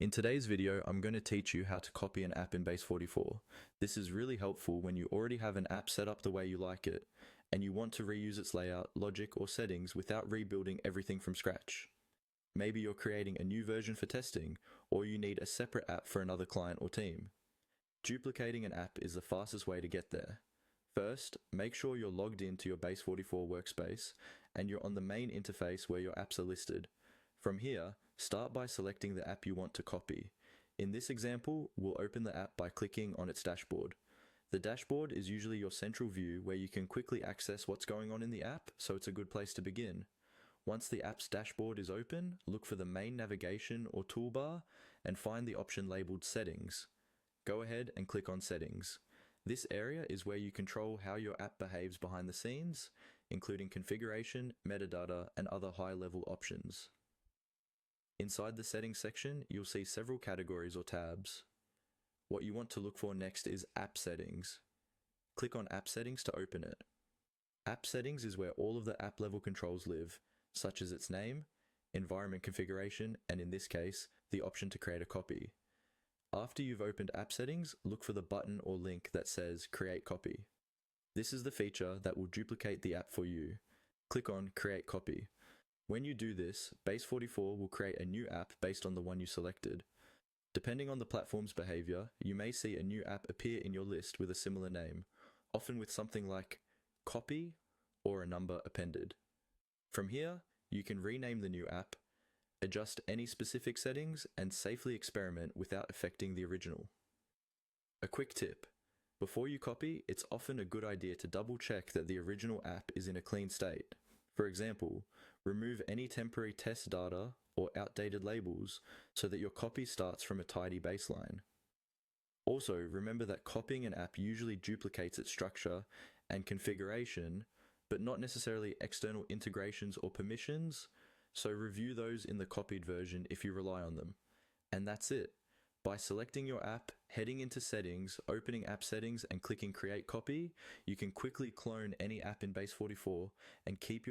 In today's video, I'm going to teach you how to copy an app in Base44. This is really helpful when you already have an app set up the way you like it, and you want to reuse its layout, logic, or settings without rebuilding everything from scratch. Maybe you're creating a new version for testing, or you need a separate app for another client or team. Duplicating an app is the fastest way to get there. First, make sure you're logged into your Base44 workspace, and you're on the main interface where your apps are listed. From here, start by selecting the app you want to copy. In this example, we'll open the app by clicking on its dashboard. The dashboard is usually your central view where you can quickly access what's going on in the app, so it's a good place to begin. Once the app's dashboard is open, look for the main navigation or toolbar and find the option labeled Settings. Go ahead and click on Settings. This area is where you control how your app behaves behind the scenes, including configuration, metadata, and other high-level options. Inside the settings section, you'll see several categories or tabs. What you want to look for next is App Settings. Click on App Settings to open it. App Settings is where all of the app level controls live, such as its name, environment configuration, and in this case, the option to create a copy. After you've opened App Settings, look for the button or link that says Create Copy. This is the feature that will duplicate the app for you. Click on Create Copy. When you do this, Base44 will create a new app based on the one you selected. Depending on the platform's behavior, you may see a new app appear in your list with a similar name, often with something like copy or a number appended. From here, you can rename the new app, adjust any specific settings, and safely experiment without affecting the original. A quick tip: before you copy, it's often a good idea to double check that the original app is in a clean state. For example, remove any temporary test data or outdated labels so that your copy starts from a tidy baseline. Also, remember that copying an app usually duplicates its structure and configuration, but not necessarily external integrations or permissions, so review those in the copied version if you rely on them. And that's it. By selecting your app, heading into Settings, opening App Settings, and clicking Create Copy, you can quickly clone any app in Base44 and keep your